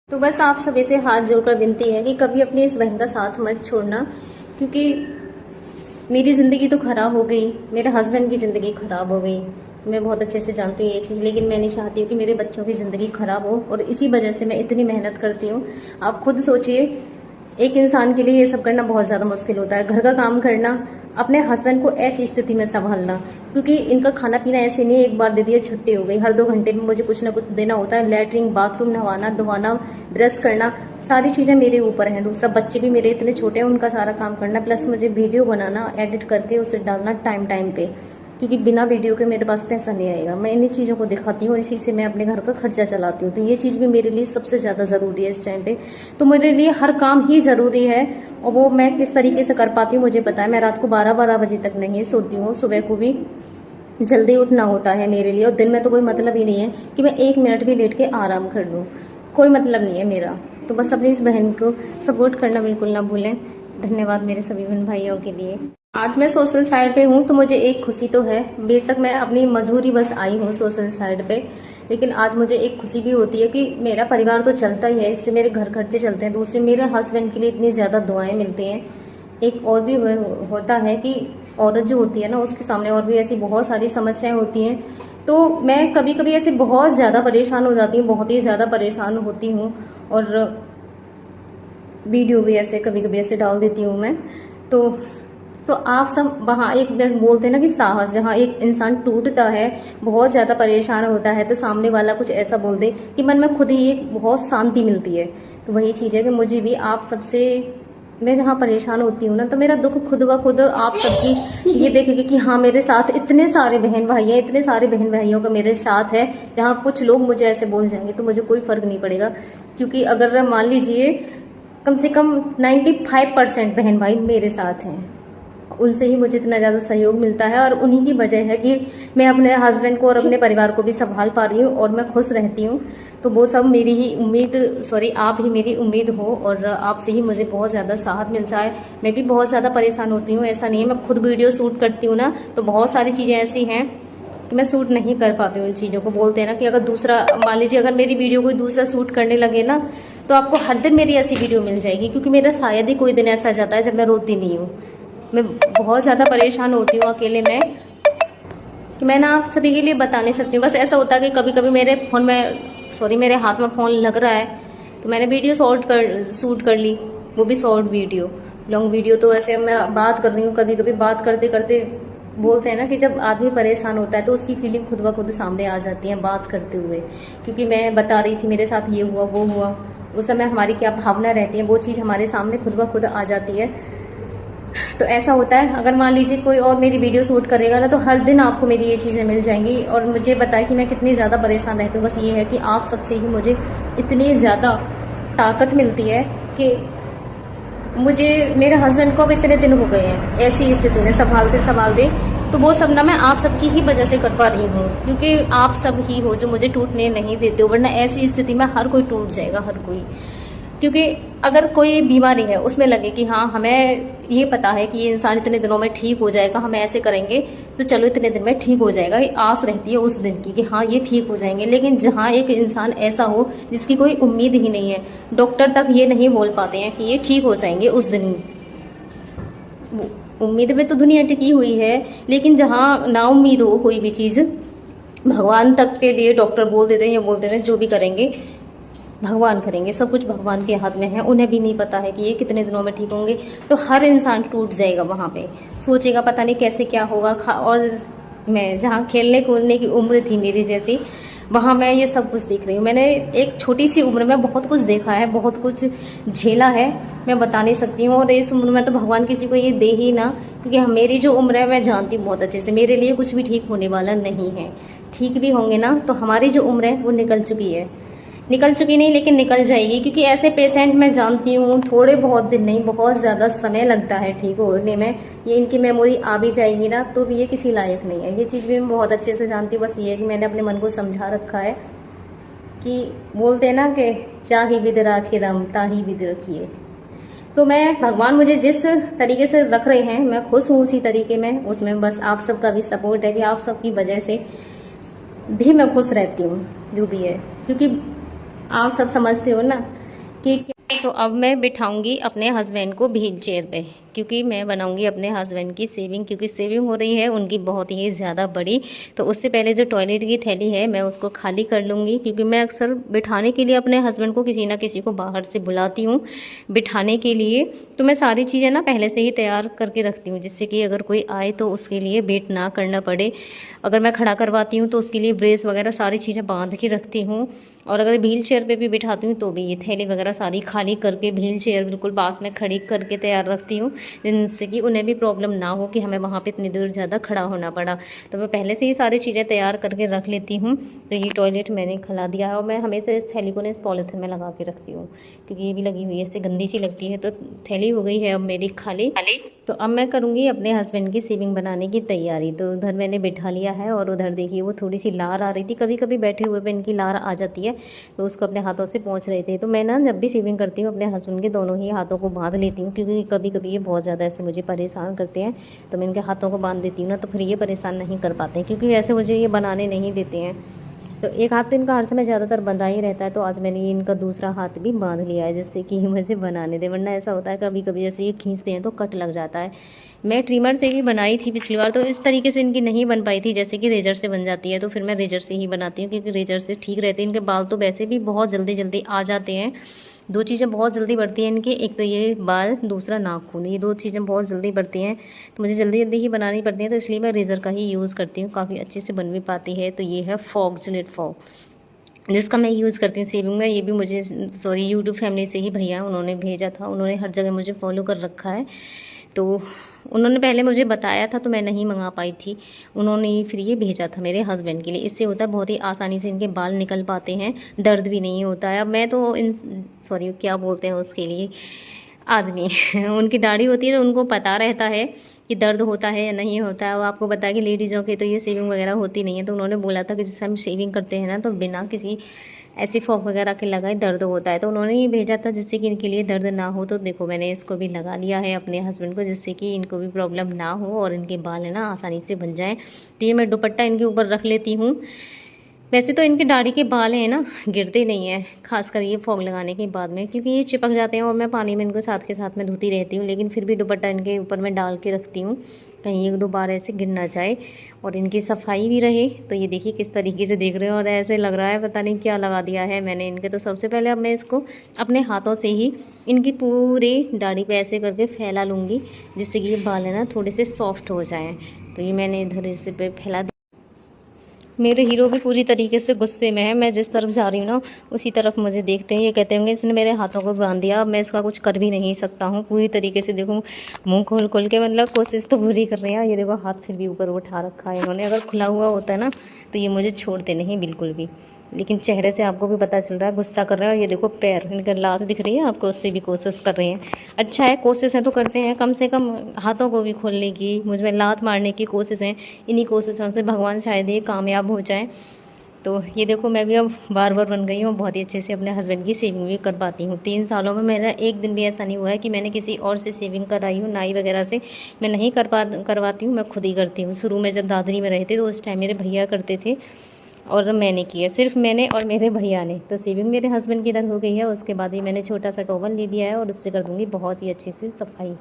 तो बस आप सभी से हाथ जोड़कर विनती है कि कभी अपनी इस बहन का साथ मत छोड़ना, क्योंकि मेरी ज़िंदगी तो ख़राब हो गई, मेरे हस्बैंड की ज़िंदगी ख़राब हो गई। मैं बहुत अच्छे से जानती हूँ ये चीज़, लेकिन मैं नहीं चाहती हूँ कि मेरे बच्चों की ज़िंदगी ख़राब हो, और इसी वजह से मैं इतनी मेहनत करती हूँ। आप खुद सोचिए, एक इंसान के लिए ये सब करना बहुत ज़्यादा मुश्किल होता है। घर का काम करना, अपने हस्बैंड को ऐसी स्थिति में संभालना, क्योंकि इनका खाना पीना ऐसे नहीं एक बार दे दिया छुट्टी हो गई। हर 2 घंटे में मुझे कुछ ना कुछ देना होता है। लैट्रिन, बाथरूम, नहवाना धोवाना, ब्रश करना, सारी चीज़ें मेरे ऊपर हैं। दूसरा, बच्चे भी मेरे इतने छोटे हैं, उनका सारा काम करना, प्लस मुझे वीडियो बनाना, एडिट करके उसे डालना टाइम टाइम पे, क्योंकि बिना वीडियो के मेरे पास पैसा नहीं आएगा। मैं इन्हीं चीज़ों को दिखाती हूँ, इसी से मैं अपने घर का खर्चा चलाती हूँ। तो ये चीज़ भी मेरे लिए सबसे ज़्यादा ज़रूरी है इस टाइम पे। तो मेरे लिए हर काम ही ज़रूरी है, और वो मैं किस तरीके से कर पाती हूँ मुझे पता है। मैं रात को 12-12 बजे तक नहीं सोती हूँ, सुबह को भी जल्दी उठना होता है मेरे लिए, और दिन में तो कोई मतलब ही नहीं है कि मैं 1 मिनट भी लेट के आराम कर लूँ, कोई मतलब नहीं है मेरा। तो बस अपनी इस बहन को सपोर्ट करना बिल्कुल ना भूलें। धन्यवाद मेरे सभी बहन भाइयों के लिए। आज मैं सोशल साइड पे हूँ तो मुझे एक खुशी तो है, बेशक मैं अपनी मजबूरी बस आई हूँ सोशल साइड पे, लेकिन आज मुझे एक खुशी भी होती है कि मेरा परिवार तो चलता ही है, इससे मेरे घर खर्चे चलते हैं। दूसरे, मेरे हस्बैंड के लिए इतनी ज़्यादा दुआएं मिलती हैं। एक और भी होता है कि औरत जो होती है ना, उसके सामने और भी ऐसी बहुत सारी समस्याएं होती हैं। तो मैं कभी कभी ऐसे बहुत ज़्यादा परेशान हो जाती हूँ, बहुत ही ज़्यादा परेशान होती हूँ, और वीडियो भी ऐसे कभी कभी ऐसे डाल देती हूँ मैं। तो आप सब वहाँ एक बोलते हैं ना कि साहस, जहाँ एक इंसान टूटता है, बहुत ज़्यादा परेशान होता है, तो सामने वाला कुछ ऐसा बोल दे कि मन में खुद ही एक बहुत शांति मिलती है। तो वही चीज़ है कि मुझे भी आप सबसे, मैं जहाँ परेशान होती हूँ ना, तो मेरा दुख खुद ब खुद आप सबकी ये देखेंगे कि हाँ, मेरे साथ इतने सारे बहन भाई हैं, इतने सारे बहन भाइयों का मेरे साथ है। जहाँ कुछ लोग मुझे ऐसे बोल जाएंगे तो मुझे कोई फ़र्क नहीं पड़ेगा, क्योंकि अगर मान लीजिए कम से कम 95% बहन भाई मेरे साथ हैं, उनसे ही मुझे इतना ज़्यादा सहयोग मिलता है, और उन्हीं की वजह है कि मैं अपने हस्बैंड को और अपने परिवार को भी संभाल पा रही हूँ और मैं खुश रहती हूँ। तो वो सब मेरी ही उम्मीद, आप ही मेरी उम्मीद हो, और आपसे ही मुझे बहुत ज़्यादा साहस मिलता है। मैं भी बहुत ज़्यादा परेशान होती हूँ, ऐसा नहीं है। मैं खुद वीडियो शूट करती हूँ ना, तो बहुत सारी चीज़ें ऐसी हैं कि मैं शूट नहीं कर पाती हूँ उन चीज़ों को। बोलते हैं ना कि अगर दूसरा, मान लीजिए अगर मेरी वीडियो कोई दूसरा शूट करने लगे ना, तो आपको हर दिन मेरी ऐसी वीडियो मिल जाएगी, क्योंकि मेरा शायद ही कोई दिन ऐसा जाता है जब मैं रोती नहीं हूँ। मैं बहुत ज़्यादा परेशान होती हूँ अकेले में, कि मैं ना आप सभी के लिए बता नहीं सकती हूँ। बस ऐसा होता है कि कभी कभी मेरे फ़ोन में, मेरे हाथ में फ़ोन लग रहा है, तो मैंने वीडियो शूट कर ली, वो भी शॉर्ट वीडियो। लॉन्ग वीडियो तो ऐसे मैं बात कर रही हूँ, कभी कभी बात करते करते, बोलते हैं ना कि जब आदमी परेशान होता है तो उसकी फीलिंग खुद ब खुद सामने आ जाती है बात करते हुए। क्योंकि मैं बता रही थी मेरे साथ ये हुआ वो हुआ, उस समय हमारी क्या भावना रहती है, वो चीज़ हमारे सामने खुद ब खुद आ जाती है। तो ऐसा होता है, अगर मान लीजिए कोई और मेरी वीडियो शूट करेगा ना, तो हर दिन आपको मेरी ये चीज़ें मिल जाएंगी, और मुझे बताए कि मैं कितनी ज़्यादा परेशान रहती हूँ। बस ये है कि आप सबसे ही मुझे इतनी ज़्यादा ताकत मिलती है कि मुझे, मेरे हस्बैंड को अब इतने दिन हो गए हैं ऐसी स्थिति में संभालते, तो वो सब ना मैं आप सबकी ही वजह से कर पा रही हूँ, क्योंकि आप सब ही हो जो मुझे टूटने नहीं देते हो। वरना ऐसी स्थिति में हर कोई टूट जाएगा, हर कोई। क्योंकि अगर कोई बीमारी है, उसमें लगे कि हाँ, हमें ये पता है कि ये इंसान इतने दिनों में ठीक हो जाएगा, हमें ऐसे करेंगे तो चलो इतने दिन में ठीक हो जाएगा, ये आस रहती है उस दिन की कि हाँ ये ठीक हो जाएंगे। लेकिन जहाँ एक इंसान ऐसा हो जिसकी कोई उम्मीद ही नहीं है, डॉक्टर तक ये नहीं बोल पाते हैं कि ये ठीक हो जाएंगे उस दिन। उम्मीद पे तो दुनिया टिकी हुई है, लेकिन जहाँ ना उम्मीद हो कोई भी चीज़, भगवान तक के लिए डॉक्टर बोल देते हैं, ये बोल देते हैं जो भी करेंगे भगवान करेंगे, सब कुछ भगवान के हाथ में है। उन्हें भी नहीं पता है कि ये कितने दिनों में ठीक होंगे। तो हर इंसान टूट जाएगा वहाँ पे, सोचेगा पता नहीं कैसे क्या होगा। और मैं जहाँ खेलने कूदने की उम्र थी मेरी जैसी, वहाँ मैं ये सब कुछ देख रही हूँ। मैंने एक छोटी सी उम्र में बहुत कुछ देखा है, बहुत कुछ झेला है, मैं बता नहीं सकती हूँ। और इस उम्र में तो भगवान किसी को ये दे ही ना, क्योंकि मेरी जो उम्र है मैं जानती हूँ बहुत अच्छे से, मेरे लिए कुछ भी ठीक होने वाला नहीं है। ठीक भी होंगे ना तो हमारी जो उम्र है वो निकल चुकी नहीं, लेकिन निकल जाएगी। क्योंकि ऐसे पेशेंट मैं जानती हूँ थोड़े बहुत दिन नहीं, बहुत ज़्यादा समय लगता है ठीक होने में। ये इनकी मेमोरी आ भी जाएगी ना तो भी ये किसी लायक नहीं है, ये चीज़ भी मैं बहुत अच्छे से जानती हूँ। बस ये है कि मैंने अपने मन को समझा रखा है कि बोलते हैं ना कि चाहे विद राखे राम ताही विद रखिए। तो मैं, भगवान मुझे जिस तरीके से रख रहे हैं मैं खुश हूँ उसी तरीके में, उसमें बस आप सबका भी सपोर्ट है कि आप सबकी वजह से भी मैं खुश रहती हूँ जो भी है। क्योंकि आप सब समझते हो ना कि तो अब मैं बिठाऊंगी अपने हस्बैंड को व्हील चेयर पे, क्योंकि मैं बनाऊंगी अपने हस्बैंड की सेविंग, क्योंकि सेविंग हो रही है उनकी बहुत ही ज़्यादा बड़ी। तो उससे पहले जो टॉयलेट की थैली है मैं उसको खाली कर लूँगी, क्योंकि मैं अक्सर बिठाने के लिए अपने हस्बैंड को किसी ना किसी को बाहर से बुलाती हूँ बिठाने के लिए। तो मैं सारी चीज़ें ना पहले से ही तैयार करके रखती हूँ, जिससे कि अगर कोई आए तो उसके लिए वेट ना करना पड़े। अगर मैं खड़ा करवाती हूँ तो उसके लिए ब्रेस वगैरह सारी चीज़ें बांध के रखती हूँ। और अगर व्हील चेयर पे भी बिठाती हूँ तो भी ये थैली वगैरह सारी खाली करके व्हील चेयर बिल्कुल पास में खड़ी करके तैयार रखती हूँ, जिनसे कि उन्हें भी प्रॉब्लम ना हो कि हमें वहाँ पे इतनी दूर ज़्यादा खड़ा होना पड़ा। तो मैं पहले से ही सारी चीज़ें तैयार करके रख लेती हूँ। तो ये टॉयलेट मैंने खिला दिया है और मैं हमेशा इस थैली को ना इस पॉलीथिन में लगा के रखती हूँ, क्योंकि ये भी लगी हुई है, इससे गंदी सी लगती है। तो थैली हो गई है अब मेरी खाली। तो अब मैं करूँगी अपने हस्बैंड की सेविंग बनाने की तैयारी। तो उधर मैंने बिठा लिया है और उधर देखिए वो थोड़ी सी लार आ रही थी, कभी कभी बैठे हुए पे इनकी लार आ जाती है, तो उसको अपने हाथों से पोंछ रहे थे। तो मैं ना जब भी सेविंग करती हूँ अपने हस्बैंड के दोनों ही हाथों को बांध लेती हूँ, क्योंकि कभी कभी ये बहुत ज़्यादा ऐसे मुझे परेशान करते हैं। तो मैं इनके हाथों को बांध देती हूँ ना, तो फिर ये परेशान नहीं कर पाते, क्योंकि ऐसे मुझे ये बनाने नहीं देते हैं। तो एक हाथ तो इनका हर समय ज़्यादातर बंधा ही रहता है, तो आज मैंने ये इनका दूसरा हाथ भी बांध लिया है, जिससे कि मुझे बनाने दे। वरना ऐसा होता है कभी कभी जैसे ये खींचते हैं तो कट लग जाता है। मैं ट्रिमर से भी बनाई थी पिछली बार, तो इस तरीके से इनकी नहीं बन पाई थी जैसे कि रेजर से बन जाती है। तो फिर मैं रेजर से ही बनाती हूँ, क्योंकि रेजर से ठीक रहते हैं। इनके बाल तो वैसे भी बहुत जल्दी जल्दी आ जाते हैं। दो चीज़ें बहुत जल्दी बढ़ती हैं इनकी, एक तो ये बाल, दूसरा नाखून, ये दो चीज़ें बहुत जल्दी बढ़ती हैं। तो मुझे जल्दी जल्दी ही बनानी पड़ती है, तो इसलिए मैं रेज़र का ही यूज़ करती हूँ, काफ़ी अच्छे से बन भी पाती है। तो ये है फॉग, जिलेट फॉग, जिसका मैं यूज़ करती हूँ सेविंग में। ये भी मुझे यूट्यूब फैमिली से ही भैया उन्होंने भेजा था, उन्होंने हर जगह मुझे फॉलो कर रखा है। तो उन्होंने पहले मुझे बताया था तो मैं नहीं मंगा पाई थी, उन्होंने फिर ये भेजा था मेरे हस्बैंड के लिए। इससे होता है बहुत ही आसानी से इनके बाल निकल पाते हैं, दर्द भी नहीं होता है। अब मैं तो क्या बोलते हैं उसके लिए, आदमी उनकी दाढ़ी होती है तो उनको पता रहता है कि दर्द होता है या नहीं होता है। वो आपको पता है कि लेडीज़ों के तो ये सेविंग वगैरह होती नहीं है। तो उन्होंने बोला था कि जैसे हम शेविंग करते हैं ना, तो बिना किसी ऐसी फॉग वगैरह के लगाए दर्द होता है। तो उन्होंने ये भेजा था जिससे कि इनके लिए दर्द ना हो। तो देखो मैंने इसको भी लगा लिया है अपने हस्बैंड को, जिससे कि इनको भी प्रॉब्लम ना हो और इनके बाल है ना आसानी से बन जाए। तो ये मैं दुपट्टा इनके ऊपर रख लेती हूँ। वैसे तो इनके दाढ़ी के बाल हैं ना, गिरते नहीं हैं, खासकर ये फॉग लगाने के बाद में, क्योंकि ये चिपक जाते हैं और मैं पानी में इनको साथ के साथ में धोती रहती हूँ। लेकिन फिर भी दुपट्टा इनके ऊपर मैं डाल के रखती हूँ, कहीं एक दो बार ऐसे गिर ना जाए और इनकी सफाई भी रहे। तो ये देखिए किस तरीके से देख रहे हो, और ऐसे लग रहा है पता नहीं क्या लगा दिया है मैंने इनके। तो सबसे पहले अब मैं इसको अपने हाथों से ही इनकी पूरी दाढ़ी पे ऐसे करके फैला लूँगी, जिससे कि ये बाल है ना थोड़े से सॉफ्ट हो जाएँ। तो ये मैंने इधर इसे पे फैला। मेरे हीरो भी पूरी तरीके से गुस्से में है, मैं जिस तरफ जा रही हूँ ना उसी तरफ मुझे देखते हैं। ये कहते होंगे इसने मेरे हाथों को बांध दिया, अब मैं इसका कुछ कर भी नहीं सकता हूँ। पूरी तरीके से देखो मुंह खोल खोल के, मतलब कोशिश तो पूरी कर रहे हैं। ये देखो हाथ फिर भी ऊपर उठा रखा है इन्होंने। अगर खुला हुआ होता है ना तो ये मुझे छोड़ते नहीं बिल्कुल भी, लेकिन चेहरे से आपको भी पता चल रहा है गुस्सा कर रहा है। और ये देखो पैर, इनका लात दिख रही है आपको, उससे भी कोशिश कर रहे हैं। अच्छा है, कोशिश है तो करते हैं, कम से कम हाथों को भी खोलने की, मुझ में लात मारने की कोशिश है। इन्हीं कोशिशों से भगवान शायद ये कामयाब हो जाए। तो ये देखो मैं भी अब बार बन गई हूँ, बहुत ही अच्छे से अपने हस्बैंड की सेविंग भी कर पाती हूँ। 3 सालों में मेरा एक दिन भी ऐसा नहीं हुआ है कि मैंने किसी और से सेविंग कराई हूँ, नाई वगैरह से मैं नहीं करवाती हूँ, मैं खुद ही करती हूँ। शुरू में जब दादरी में रहते तो उस टाइम मेरे भैया करते थे और मैंने किया, सिर्फ मैंने और मेरे भैया ने। तो सेविंग मेरे हस्बैंड की इधर हो गई है, उसके बाद ही मैंने छोटा सा टॉवल ले लिया है और उससे कर दूँगी बहुत ही अच्छी सी सफाई।